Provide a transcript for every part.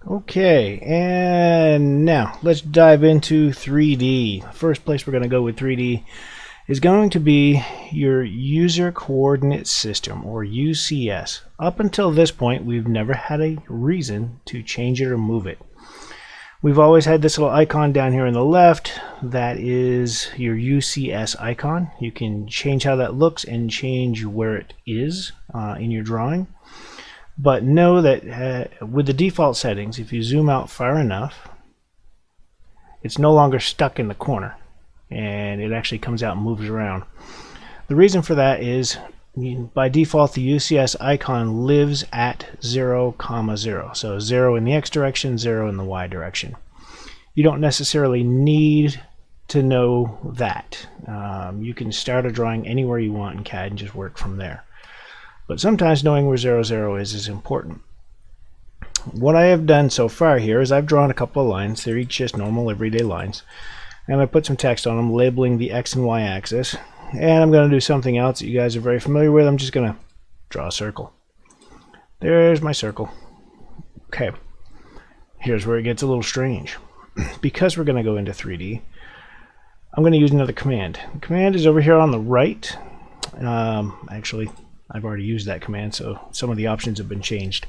Okay, and now let's dive into 3D. The first place we're going to go with 3D is going to be your User Coordinate System, or UCS. Up until this point, we've never had a reason to change it or move it. We've always had this little icon down here on the left. That is your UCS icon. You can change how that looks and change where it is in your drawing. But know that with the default settings, if you zoom out far enough, it's no longer stuck in the corner, and it actually comes out and moves around. The reason for that is by default the UCS icon lives at 0, 0. So 0 in the X direction, 0 in the Y direction. You don't necessarily need to know that. You can start a drawing anywhere you want in CAD and just work from there. But sometimes knowing where 0, 0 is important. What I have done so far here is I've drawn a couple of lines. They're each just normal everyday lines. And I put some text on them labeling the X and Y axis. And I'm going to do something else that you guys are very familiar with. I'm just going to draw a circle. There's my circle. Okay. Here's where it gets a little strange. Because we're going to go into 3D, I'm going to use another command. The command is over here on the right. Actually, I've already used that command, so some of the options have been changed.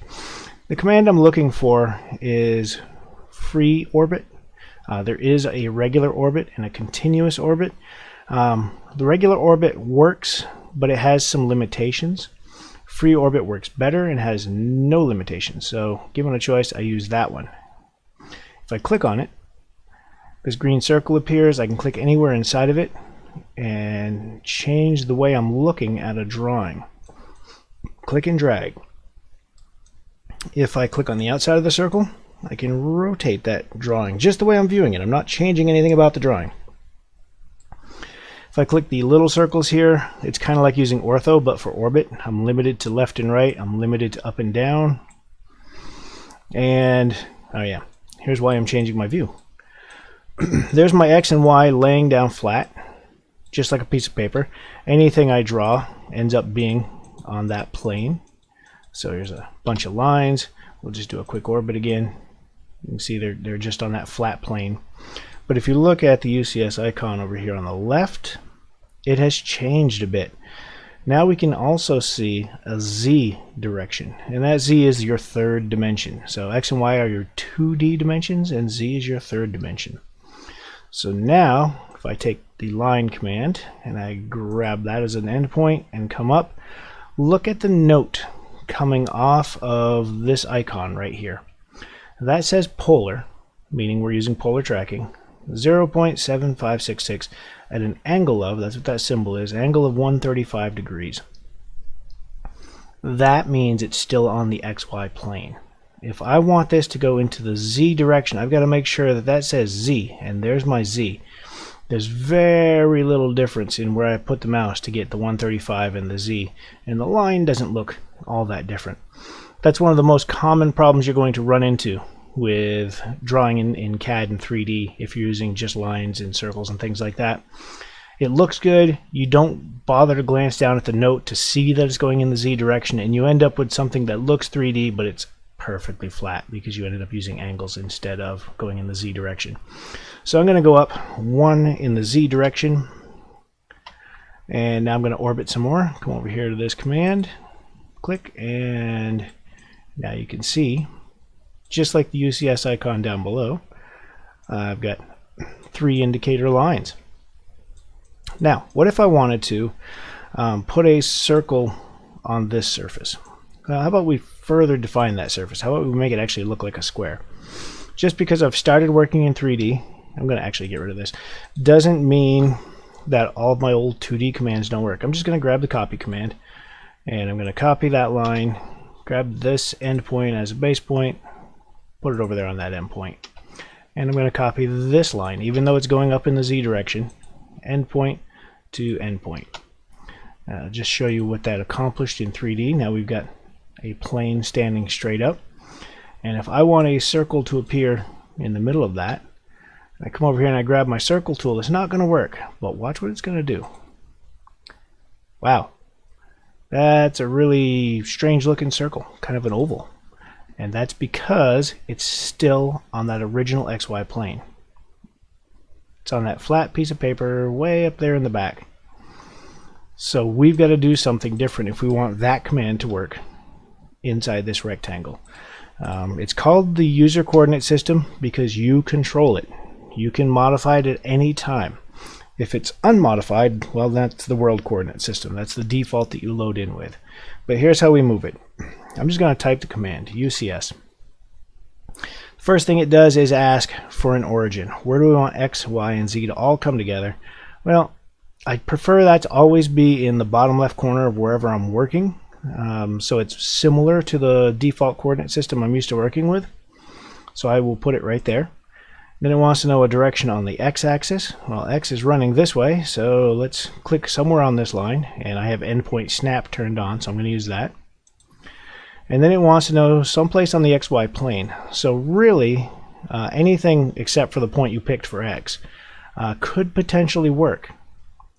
The command I'm looking for is free orbit. There is a regular orbit and a continuous orbit. The regular orbit works, but it has some limitations. Free orbit works better and has no limitations. So given a choice, I use that one. If I click on it, this green circle appears. I can click anywhere inside of it and change the way I'm looking at a drawing. Click and drag. If I click on the outside of the circle, I can rotate that drawing just the way I'm viewing it. I'm not changing anything about the drawing. If I click the little circles here, it's kind of like using ortho, but for orbit. I'm limited to left and right. I'm limited to up and down. And, oh yeah, here's why I'm changing my view. There's my X and Y laying down flat, just like a piece of paper. Anything I draw ends up being on that plane. So here's a bunch of lines. We'll just do a quick orbit again. You can see they're just on that flat plane. But if you look at the UCS icon over here on the left, it has changed a bit. Now we can also see a Z direction, and that Z is your third dimension. So X and Y are your 2D dimensions, and Z is your third dimension. So now, if I take the line command and I grab that as an endpoint and come up, look at the note coming off of this icon right here. That says polar, meaning we're using polar tracking, 0.7566 at an angle of, that's what that symbol is, angle of 135 degrees. That means it's still on the XY plane. If I want this to go into the Z direction, I've got to make sure that that says Z, and there's my Z. There's very little difference in where I put the mouse to get the 135 and the Z, and the line doesn't look all that different. That's one of the most common problems you're going to run into with drawing in CAD and 3D if you're using just lines and circles and things like that. It looks good, you don't bother to glance down at the note to see that it's going in the Z direction, and you end up with something that looks 3D but it's perfectly flat because you ended up using angles instead of going in the Z direction. So I'm going to go up 1 in the Z direction, and now I'm going to orbit some more. Come over here to this command, click, and now you can see, just like the UCS icon down below, I've got 3 indicator lines. Now, what if I wanted to put a circle on this surface? How about we further define that surface? How about we make it actually look like a square? Just because I've started working in 3D, I'm going to actually get rid of this, doesn't mean that all of my old 2D commands don't work. I'm just going to grab the copy command, and I'm going to copy that line, grab this endpoint as a base point, put it over there on that endpoint. And I'm going to copy this line, even though it's going up in the Z direction, endpoint to endpoint. Just show you what that accomplished in 3D. Now we've got a plane standing straight up, and if I want a circle to appear in the middle of that, I come over here and I grab my circle tool, it's not going to work, but watch what it's going to do. Wow, that's a really strange looking circle, kind of an oval. And that's because it's still on that original XY plane. It's on that flat piece of paper way up there in the back. So we've got to do something different if we want that command to work inside this rectangle. It's called the user coordinate system because you control it. You can modify it at any time. If it's unmodified, well, that's the world coordinate system. That's the default that you load in with. But here's how we move it. I'm just going to type the command, UCS. First thing it does is ask for an origin. Where do we want X, Y, and Z to all come together? Well, I prefer that to always be in the bottom left corner of wherever I'm working. So it's similar to the default coordinate system I'm used to working with. So I will put it right there. Then it wants to know a direction on the x-axis. Well, x is running this way, so let's click somewhere on this line, and I have Endpoint Snap turned on, so I'm going to use that. And then it wants to know someplace on the xy plane. So really, anything except for the point you picked for x could potentially work.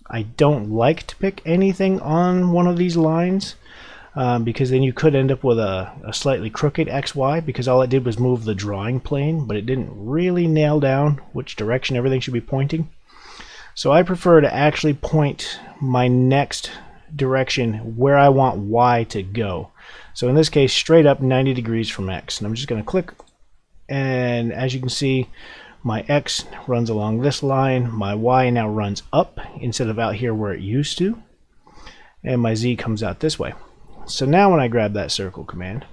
I don't like to pick anything on one of these lines, because then you could end up with a slightly crooked XY, because all it did was move the drawing plane, but it didn't really nail down which direction everything should be pointing. So I prefer to actually point my next direction where I want Y to go. So in this case, straight up 90 degrees from X. And I'm just going to click, and as you can see, my X runs along this line, my Y now runs up instead of out here where it used to, and my Z comes out this way. So now when I grab that circle command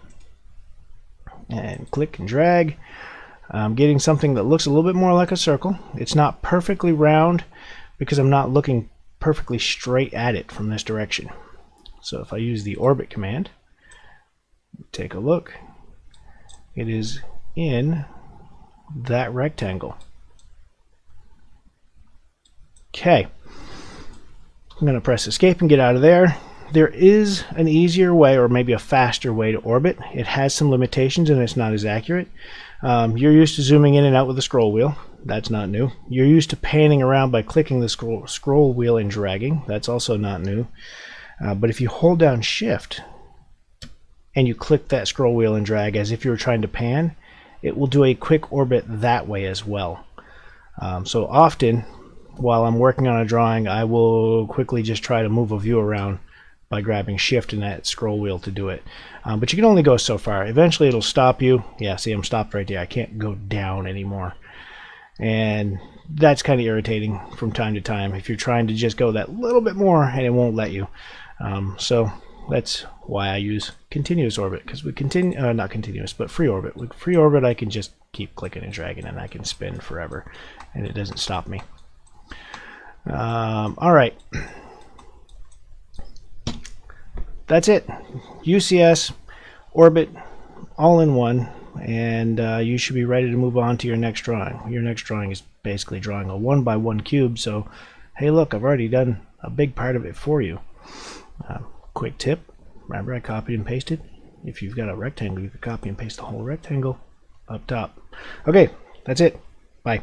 and click and drag, I'm getting something that looks a little bit more like a circle. It's not perfectly round because I'm not looking perfectly straight at it from this direction. So if I use the orbit command, take a look, it is in that rectangle. Okay, I'm going to press escape and get out of there. There is an easier way, or maybe a faster way, to orbit. It has some limitations and it's not as accurate. You're used to zooming in and out with the scroll wheel. That's not new. You're used to panning around by clicking the scroll wheel and dragging. That's also not new. But if you hold down Shift and you click that scroll wheel and drag as if you were trying to pan, it will do a quick orbit that way as well. So often, while I'm working on a drawing, I will quickly just try to move a view around by grabbing Shift and that scroll wheel to do it. But you can only go so far. Eventually it'll stop you. Yeah, see, I'm stopped right there. I can't go down anymore. And that's kind of irritating from time to time if you're trying to just go that little bit more and it won't let you. So that's why I use continuous orbit, because we continue, not continuous, but free orbit. With free orbit I can just keep clicking and dragging and I can spin forever and it doesn't stop me. Alright. That's it. UCS, orbit, all in one, and you should be ready to move on to your next drawing. Your next drawing is basically drawing a 1x1 cube, so hey look, I've already done a big part of it for you. Quick tip, remember I copied and pasted? If you've got a rectangle, you could copy and paste the whole rectangle up top. Okay, that's it. Bye.